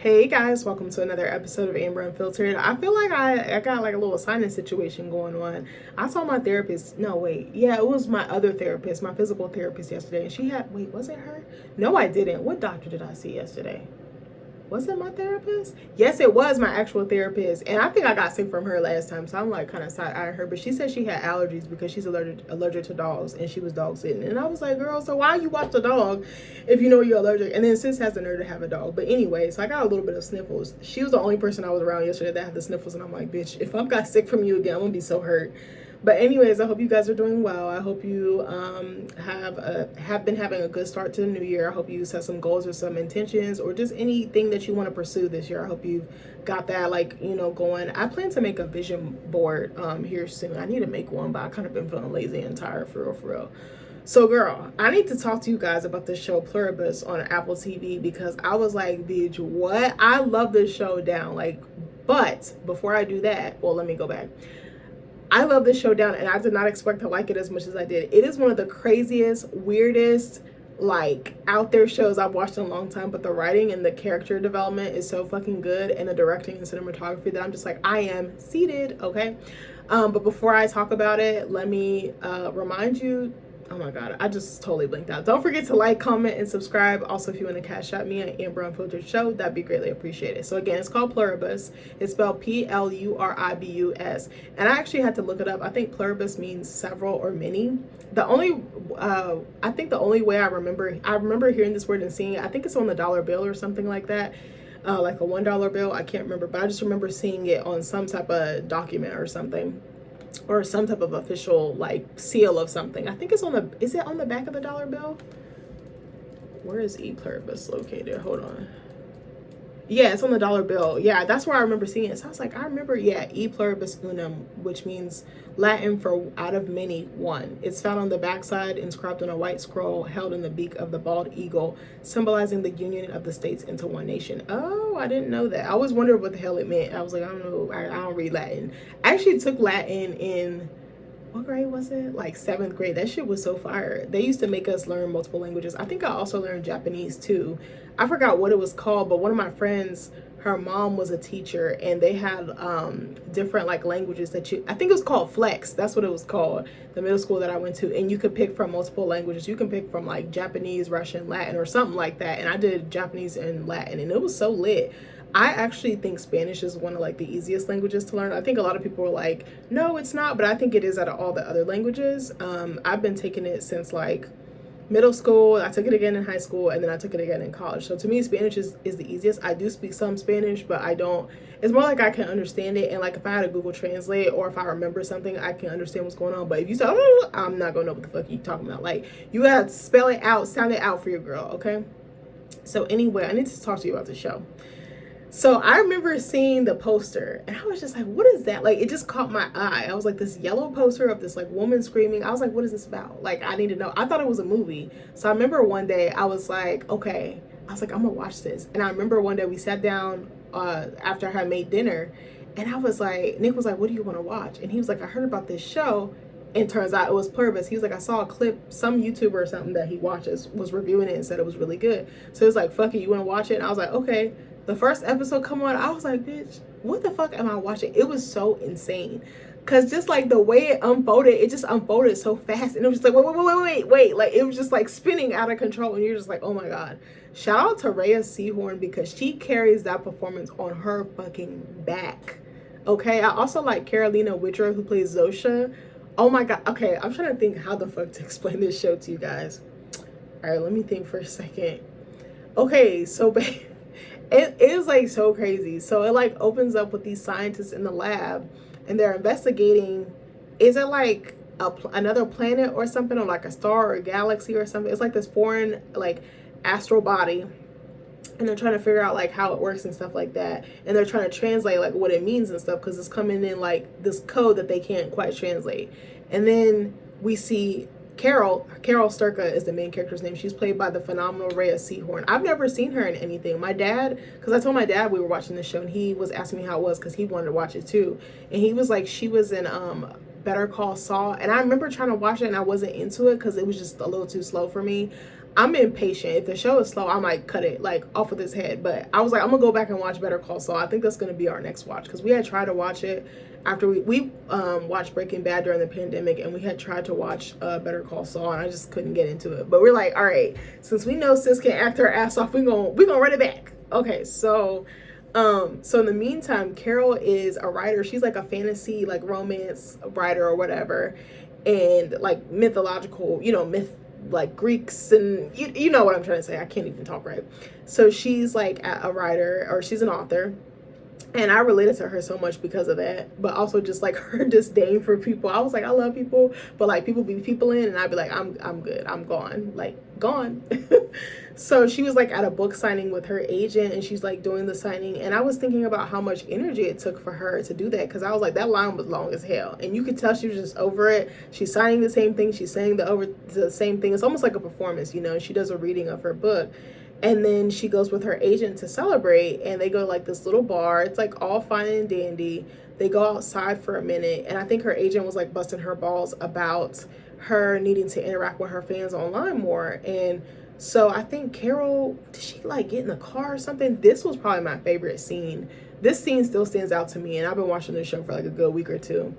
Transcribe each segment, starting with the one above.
Hey guys, welcome to another episode of Amber Unfiltered. I feel like I got like a little sinus situation going on. I saw my therapist. No, wait. Yeah, it was my other therapist, my physical therapist yesterday. And she had, wait, was it her? No, I didn't. What doctor did I see yesterday? Was it my therapist? Yes, it was my actual therapist. And I think I got sick from her last time. So I'm like kind of side-eyeing her. But she said she had allergies because she's allergic to dogs. And she was dog sitting. And I was like, girl, so why you watch the dog if you know you're allergic? And then sis has the nerve to have a dog. But anyway, so I got a little bit of sniffles. She was the only person I was around yesterday that had the sniffles. And I'm like, bitch, if I got sick from you again, I'm going to be so hurt. But anyways, I hope you guys are doing well. I hope you have been having a good start to the new year. I hope you set some goals or some intentions or just anything that you want to pursue this year. I hope you've got that going. I plan to make a vision board here soon. I need to make one, but I kind of been feeling lazy and tired for real. So girl, I need to talk to you guys about the show Pluribus on Apple TV because I was like, bitch, what? I love this show down. But before I do that, well, let me go back. I love this show down and I did not expect to like it as much as I did. It is one of the craziest, weirdest, out there shows I've watched in a long time, but the writing and the character development is so fucking good and the directing and cinematography that I'm just like, I am seated, okay? But before I talk about it, let me remind you, oh my god, I just totally blinked out. Don't forget to like, comment, and subscribe. Also, if you want to cash out me at Amber Unfiltered Show, that'd be greatly appreciated. So again, it's called Pluribus. It's spelled Pluribus. And I actually had to look it up. I think pluribus means several or many. I think the only way I remember hearing this word and seeing it, I think it's on the dollar bill or something like that. Like a $1 bill. I can't remember, but I just remember seeing it on some type of document or something. Or some type of official seal of something. I think it's is it on the back of the dollar bill? Where is E Pluribus located? Hold on. Yeah, it's on the dollar bill. Yeah, that's where I remember seeing it. So I was like, I remember, yeah, E Pluribus Unum, which means Latin for out of many, one. It's found on the backside, inscribed on a white scroll, held in the beak of the bald eagle, symbolizing the union of the states into one nation. Oh, I didn't know that. I always wondered what the hell it meant. I was like, I don't know. I don't read Latin. I actually took Latin in, what grade was it? Like 7th grade. That shit was so fire. They used to make us learn multiple languages. I think I also learned Japanese too. I forgot what it was called, but one of my friends, her mom was a teacher and they had different languages that I think it was called Flex. That's what it was called, the middle school that I went to. And you could pick from multiple languages. You can pick from Japanese, Russian, Latin, or something like that. And I did Japanese and Latin and it was so lit. I actually think Spanish is one of the easiest languages to learn. I think a lot of people are like, no, it's not, but I think it is out of all the other languages. I've been taking it since middle school. I took it again in high school and then I took it again in college. So to me, Spanish is the easiest. I do speak some Spanish, but I don't, it's more like I can understand it. And if I had a Google Translate or if I remember something, I can understand what's going on. But if you say, oh, I'm not gonna know what the fuck you talking about. You gotta spell it out, sound it out for your girl, okay? So anyway, I need to talk to you about the show. So I remember seeing the poster and I was just like, what is that? It just caught my eye. I was like, this yellow poster of this woman screaming. I was like, what is this about? I need to know. I thought it was a movie. So I remember one day I was like, okay, I was like, I'm gonna watch this. And I remember one day we sat down after I had made dinner and I was like, Nick was like, what do you want to watch? And he was like, I heard about this show. And turns out it was Pluribus. He was like, I saw a clip, some YouTuber or something that he watches was reviewing it and said it was really good. So he was like, fuck it, you want to watch it? And I was like, okay. The first episode come on, I was like, bitch, what the fuck am I watching? It was so insane. Cause just the way it unfolded, it just unfolded so fast. And it was just wait. It was just spinning out of control. And you're just like, oh my God. Shout out to Rhea Seehorn because she carries that performance on her fucking back. Okay, I also like Carolina Widra who plays Zosha. Oh my God. Okay, I'm trying to think how the fuck to explain this show to you guys. All right, let me think for a second. Okay, so it is so crazy. So it opens up with these scientists in the lab and they're investigating, is it another planet or something, or a star or a galaxy or something? It's this foreign astral body and they're trying to figure out how it works and stuff like that. And they're trying to translate what it means and stuff because it's coming in this code that they can't quite translate. And then we see Carol Sturka is the main character's name. She's played by the phenomenal Rhea Seehorn. I've never seen her in anything. My dad, because I told my dad we were watching this show and he was asking me how it was because he wanted to watch it too. And he was like, she was in Better Call Saul. And I remember trying to watch it and I wasn't into it because it was just a little too slow for me. I'm impatient. If the show is slow, I might cut it like off with his head. But I was like, I'm gonna go back and watch Better Call Saul. I think that's gonna be our next watch, because we had tried to watch it after we watched Breaking Bad during the pandemic, and we had tried to watch Better Call Saul, and I just couldn't get into it. But we're like, all right, since we know sis can act her ass off, we gonna run it back. Okay, so in the meantime, Carol is a writer. She's like a fantasy, like romance writer or whatever, and like mythological, myth, like Greeks, and you know what I'm trying to say. I can't even talk right. So she's like a writer, or she's an author, and I related to her so much because of that, but also just like her disdain for people. I was like, I love people, but like people be people in, and I'd be like, I'm good, I'm gone, like gone. So she was like at a book signing with her agent, and she's like doing the signing, and I was thinking about how much energy it took for her to do that, because I was like, that line was long as hell, and you could tell she was just over it. She's signing the same thing, she's saying the same thing. It's almost like a performance, she does a reading of her book. And then she goes with her agent to celebrate, and they go to like this little bar. It's like all fine and dandy. They go outside for a minute, and I think her agent was like busting her balls about her needing to interact with her fans online more. And so I think Carol, did she like get in the car or something? This was probably my favorite scene. This scene still stands out to me, and I've been watching this show for like a good week or two.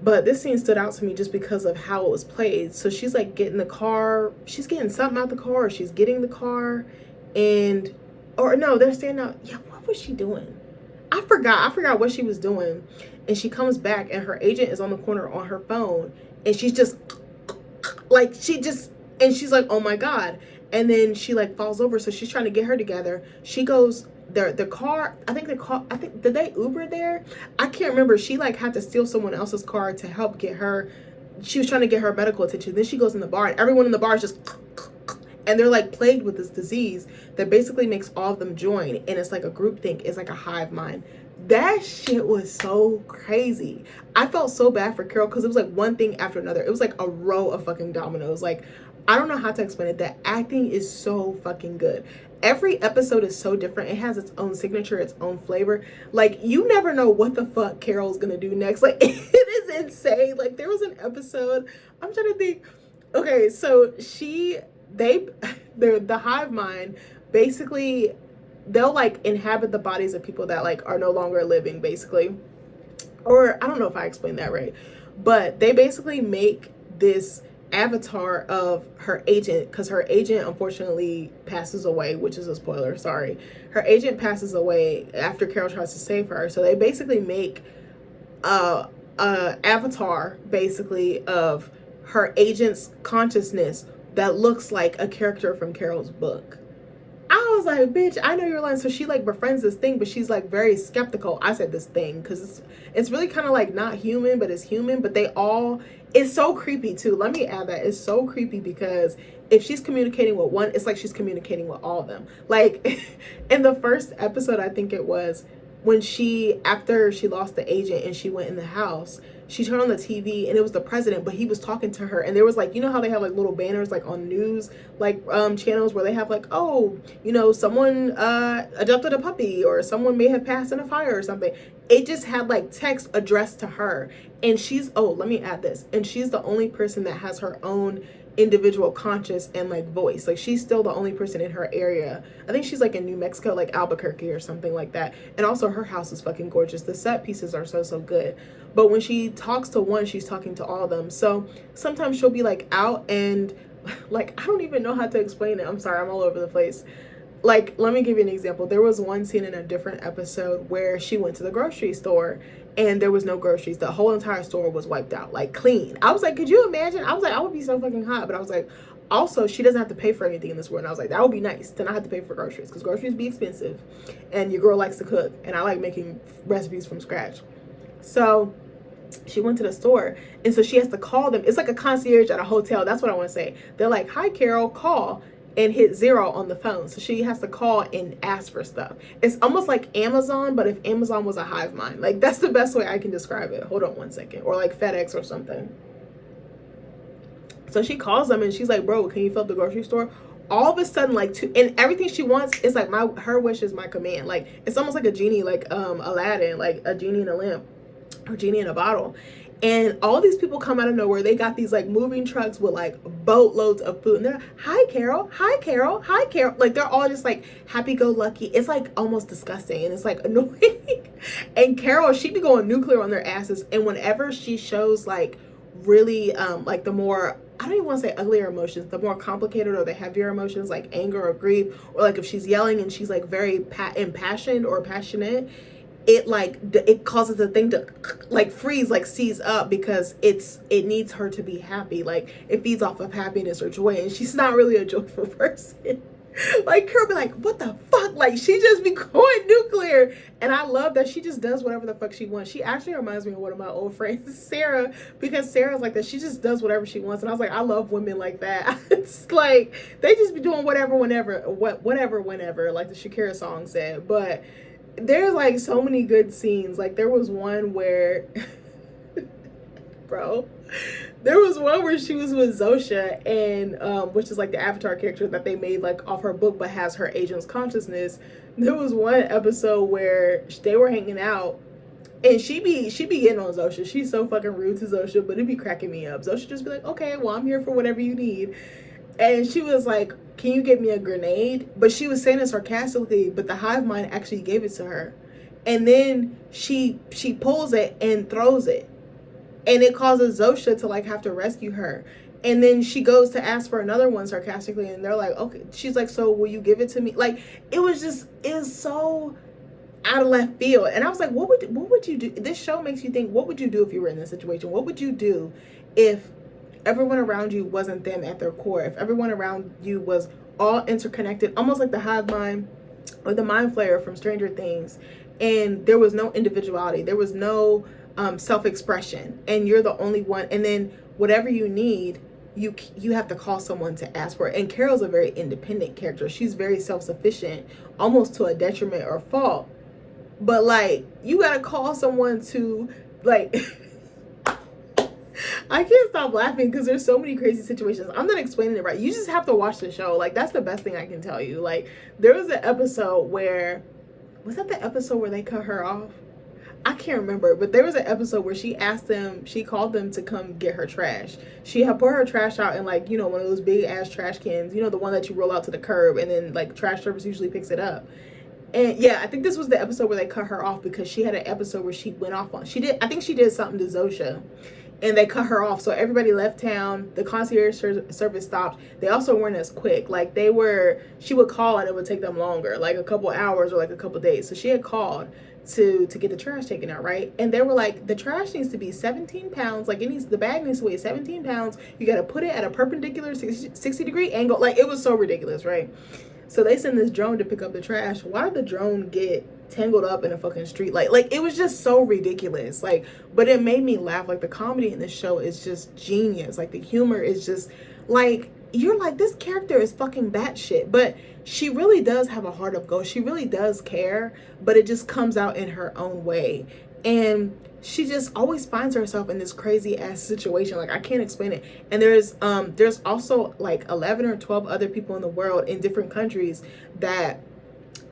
But this scene stood out to me just because of how it was played. So she's like getting the car, she's getting something out the car, or she's getting the car, or no, they're standing out. Yeah, what was she doing? I forgot what she was doing. And she comes back, and her agent is on the corner on her phone, and she's just like, and she's like, oh my God. And then she like falls over. So she's trying to get her together. She goes, the car, did they Uber there? I can't remember. She like had to steal someone else's car to help get her. She was trying to get her medical attention. Then she goes in the bar, and everyone in the bar is just, and they're like plagued with this disease that basically makes all of them join. And it's like a group think. It's like a hive mind. That shit was so crazy. I felt so bad for Carol, because it was like one thing after another. It was like a row of fucking dominoes. Like, I don't know how to explain it. The acting is so fucking good. Every episode is so different. It has its own signature, its own flavor. Like, you never know what the fuck Carol's gonna do next. Like, it is insane. Like, there was an episode, I'm trying to think. Okay, so the hive mind, basically, they'll like inhabit the bodies of people that like are no longer living, basically. Or I don't know if I explained that right, but they basically make this avatar of her agent, because her agent unfortunately passes away, which is a spoiler, sorry. Her agent passes away after Carol tries to save her. So they basically make a avatar basically of her agent's consciousness that looks like a character from Carol's book. I was like, bitch, I know you're lying. So she like befriends this thing, but she's like very skeptical. I said this thing because it's really kind of like not human, but it's human. But it's so creepy too. Let me add that. It's so creepy because if she's communicating with one, it's like she's communicating with all of them. Like in the first episode, I think it was, when after she lost the agent and she went in the house, she turned on the TV and it was the president, but he was talking to her, and there was like, you know how they have like little banners like on news like channels where they have like, oh, someone adopted a puppy, or someone may have passed in a fire or something. It just had like text addressed to her, and let me add this, and she's the only person that has her own individual conscious and like voice. Like, she's still the only person in her area. I think she's like in New Mexico, like Albuquerque or something like that. And also her house is fucking gorgeous. The set pieces are so good. But when she talks to one, she's talking to all of them. So sometimes she'll be like out and like, I don't even know how to explain it. I'm sorry, I'm all over the place. Like, let me give you an example. There was one scene in a different episode where she went to the grocery store and there was no groceries. The whole entire store was wiped out, like clean. I was like, could you imagine? I was like, I would be so fucking hot. But I was like, also, she doesn't have to pay for anything in this world. And I was like, that would be nice to not have to pay for groceries, because groceries be expensive. And your girl likes to cook. And I like making recipes from scratch. So she went to the store, and so she has to call them. It's like a concierge at a hotel. That's what I want to say. They're like, hi, Carol, call, and hit 0 on the phone. So she has to call and ask for stuff. It's almost like Amazon, but if Amazon was a hive mind. Like, that's the best way I can describe it. Hold on one second. Or like FedEx or something. So she calls them and she's like, bro, can you fill up the grocery store? All of a sudden, like, and everything she wants is like her wish is my command. Like, it's almost like a genie, like Aladdin, like a genie in a lamp or genie in a bottle. And all these people come out of nowhere. They got these like moving trucks with like boatloads of food. And they're, hi, Carol. Hi, Carol. Hi, Carol. Like they're all just like happy-go-lucky. It's like almost disgusting. And it's like annoying. And Carol, she be going nuclear on their asses. And whenever she shows like really like the more, I don't even want to say uglier emotions, the more complicated or the heavier emotions like anger or grief, or like if she's yelling and she's like very impassioned or passionate, it causes the thing to like freeze, like seize up, because it needs her to be happy. Like it feeds off of happiness or joy, and she's not really a joyful person. Like Kirby, like, what the fuck? Like she just be going nuclear. And I love that she just does whatever the fuck she wants. She actually reminds me of one of my old friends, Sarah, because Sarah's like that. She just does whatever she wants. And I was like, I love women like that. It's like they just be doing whatever, whenever, whenever, like the Shakira song said. But there's like so many good scenes. Like there was one where bro, there was one where she was with Zosha, and which is like the Avatar character that they made like off her book but has her agent's consciousness. There was one episode where they were hanging out, and she be getting on Zosha. She's so fucking rude to Zosha, but it'd be cracking me up. Zosha just be like, okay, well, I'm here for whatever you need. And she was like, can you get me a grenade? But she was saying it sarcastically, but the hive mind actually gave it to her. And then she pulls it and throws it. And it causes Zosha to like have to rescue her. And then she goes to ask for another one sarcastically, and they're like, okay. She's like, so will you give it to me? Like, it was so out of left field. And I was like, what would you do? This show makes you think, what would you do if you were in this situation? What would you do if everyone around you wasn't them at their core? If everyone around you was all interconnected, almost like the hive mind or the mind flayer from Stranger Things, and there was no individuality, there was no self-expression, and you're the only one, and then whatever you need, you have to call someone to ask for it. And Carol's a very independent character. She's very self-sufficient, almost to a detriment or fault. But like, you gotta call someone to like I can't stop laughing because there's so many crazy situations. I'm not explaining it right. You just have to watch the show. Like, that's the best thing I can tell you. Like, there was an episode where, was that the episode where they cut her off? I can't remember, but there was an episode where she called them to come get her trash. She had put her trash out in like, you know, one of those big ass trash cans, you know, the one that you roll out to the curb, and then like trash service usually picks it up. And yeah, I think this was the episode where they cut her off because she had an episode where she went off on, I think she did something to Zosha, and they cut her off. So everybody left town. The concierge service stopped. They also weren't as quick. Like she would call and it would take them longer, like a couple hours or like a couple days. So she had called to get the trash taken out, right? And they were like, the trash needs to be 17 pounds. Like the bag needs to weigh 17 pounds. You got to put it at a perpendicular 60-degree angle. Like, it was so ridiculous, right? So they send this drone to pick up the trash. Why did the drone get tangled up in a fucking street? Like it was just so ridiculous. Like, but it made me laugh. Like, the comedy in this show is just genius. Like, the humor is just like, you're like, this character is fucking batshit, but she really does have a heart of gold. She really does care, but it just comes out in her own way. And she just always finds herself in this crazy ass situation. Like, I can't explain it. And there's also like 11 or 12 other people in the world in different countries that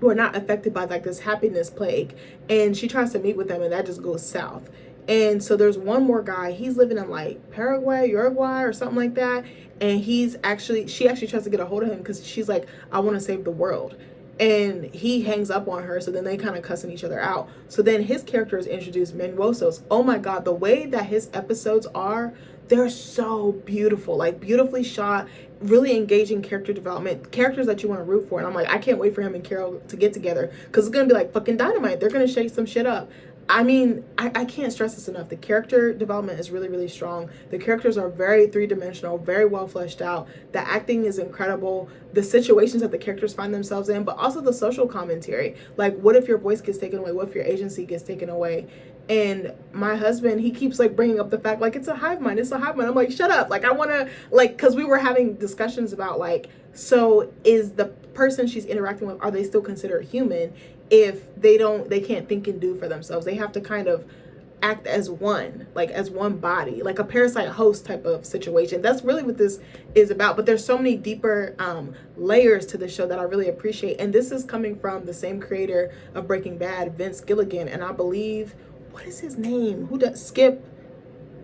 were not affected by like this happiness plague. And she tries to meet with them, and that just goes south. And so there's one more guy. He's living in like Paraguay, Uruguay, or something like that. And she actually tries to get a hold of him because she's like, I want to save the world. And he hangs up on her. So then they kind of cussing each other out. So then his character is introduced, Manuosos. Oh my God, the way that his episodes are, they're so beautiful, like beautifully shot, really engaging character development, characters that you want to root for. And I'm like, I can't wait for him and Carol to get together because it's going to be like fucking dynamite. They're going to shake some shit up. I mean, I can't stress this enough. The character development is really, really strong. The characters are very three-dimensional, very well fleshed out. The acting is incredible. The situations that the characters find themselves in, but also the social commentary. Like, what if your voice gets taken away? What if your agency gets taken away? And my husband, he keeps like bringing up the fact, like, it's a hive mind. It's a hive mind. I'm like, shut up. Like, I want to, like, because we were having discussions about like, so is the person she's interacting with, are they still considered human if they can't think and do for themselves? They have to kind of act as one, like as one body, like a parasite host type of situation. That's really what this is about. But there's so many deeper layers to the show that I really appreciate. And this is coming from the same creator of Breaking Bad, Vince Gilligan. And I believe, what is his name? Who does Skip?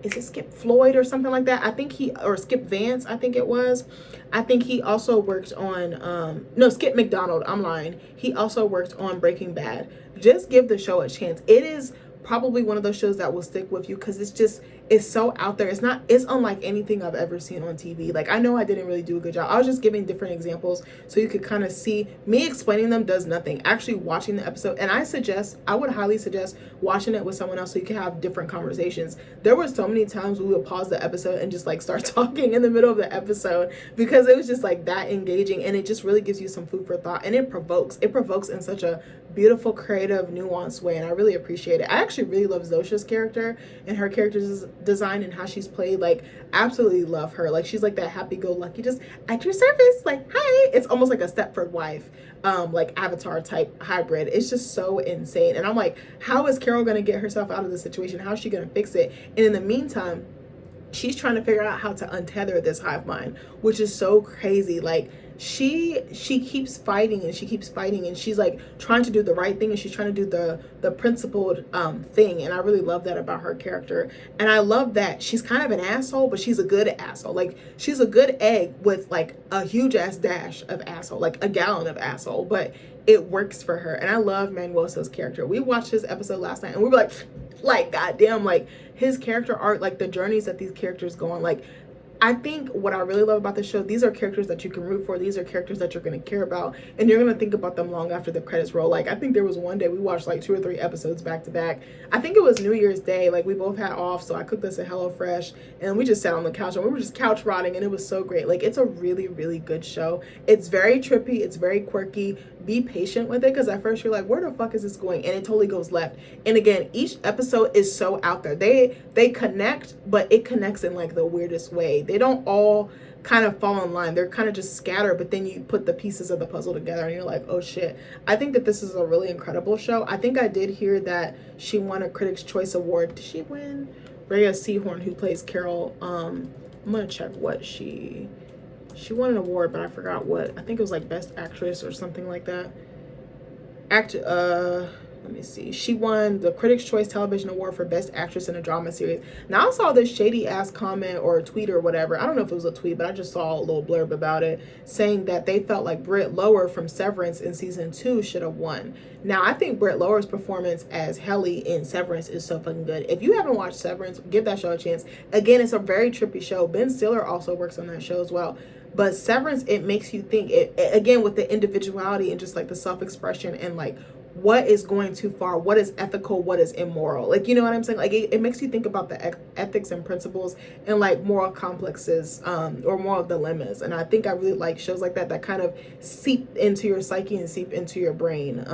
is it Skip Floyd or something like that? I think or Skip Vance, I think it was. I think he also worked on, no, Skip McDonald, I'm lying. He also worked on Breaking Bad. Just give the show a chance. It is probably one of those shows that will stick with you because it's so out there. It's unlike anything I've ever seen on TV. Like, I know I didn't really do a good job. I was just giving different examples so you could kind of see. Me explaining them does nothing. Actually watching the episode, and I would highly suggest watching it with someone else so you can have different conversations. There were so many times we would pause the episode and just like start talking in the middle of the episode because it was just like that engaging, and it just really gives you some food for thought, and it provokes in such a beautiful, creative, nuanced way, and I really appreciate it. I actually really love Zosha's character and her character's design and how she's played. Like, absolutely love her. Like, she's like that happy-go-lucky, just at your service, like, hi. It's almost like a Stepford wife, like Avatar type hybrid. It's just so insane, and I'm like, how is Carol gonna get herself out of this situation? How is she gonna fix it? And in the meantime, she's trying to figure out how to untether this hive mind, which is so crazy. Like, she keeps fighting and she keeps fighting, and she's like trying to do the right thing, and she's trying to do the principled thing, and I really love that about her character. And I love that she's kind of an asshole, but she's a good asshole. Like, she's a good egg with like a huge ass dash of asshole, like a gallon of asshole, but it works for her. And I love Manuel's character. We watched his episode last night and we were like goddamn, like his character art, like the journeys that these characters go on. Like, I think what I really love about the show, these are characters that you can root for. These are characters that you're going to care about, and you're going to think about them long after the credits roll. Like, I think there was one day we watched like 2 or 3 episodes back to back. I think it was New Year's Day. Like, we both had off, so I cooked us a HelloFresh, and we just sat on the couch, and we were just couch rotting, and it was so great. Like, it's a really, really good show. It's very trippy. It's very quirky. Be patient with it, because at first you're like, where the fuck is this going? And it totally goes left. And again, each episode is so out there. They connect, but it connects in like the weirdest way. They don't all kind of fall in line. They're kind of just scattered, but then you put the pieces of the puzzle together and you're like, oh shit. I think that this is a really incredible show. I think I did hear that she won a Critics' Choice Award. Did she win? Rhea Seehorn, who plays Carol, I'm gonna check what she won an award, but I forgot what. I think it was like Best Actress or something like that. Let me see. She won the Critics' Choice Television Award for Best Actress in a Drama Series. Now, I saw this shady ass comment or tweet or whatever. I don't know if it was a tweet, but I just saw a little blurb about it saying that they felt like Britt Lower from Severance in season 2 should have won. Now, I think Britt Lower's performance as Helly in Severance is so fucking good. If you haven't watched Severance, give that show a chance. Again, it's a very trippy show. Ben Stiller also works on that show as well. But Severance, it makes you think, again, with the individuality and just like the self-expression and like what is going too far, what is ethical, what is immoral. Like, you know what I'm saying? Like, it makes you think about the ethics and principles and like moral complexes or moral dilemmas. And I think I really like shows like that kind of seep into your psyche and seep into your brain.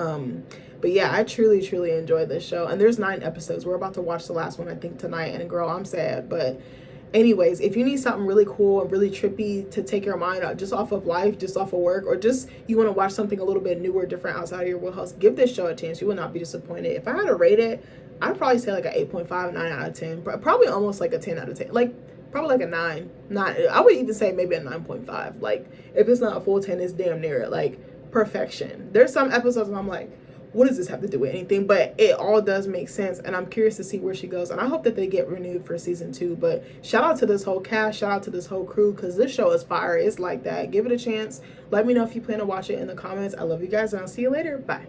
But yeah, I truly, truly enjoyed this show. And there's 9 episodes. We're about to watch the last one, I think, tonight. And girl, I'm sad, but anyways, if you need something really cool and really trippy to take your mind out just off of life, just off of work, or just you want to watch something a little bit newer, different outside of your wheelhouse, give this show a chance. You will not be disappointed. If I had to rate it, I'd probably say like an 8.5, 9 out of 10. Probably almost like a 10 out of 10. Like, probably like a 9. I would even say maybe a 9.5. Like, if it's not a full 10, it's damn near it. Like, perfection. There's some episodes where I'm like, what does this have to do with anything? But it all does make sense, and I'm curious to see where she goes, and I hope that they get renewed for season 2. But shout out to this whole cast, shout out to this whole crew, because this show is fire. It's like that. Give it a chance. Let me know if you plan to watch it in the comments. I love you guys, and I'll see you later. Bye.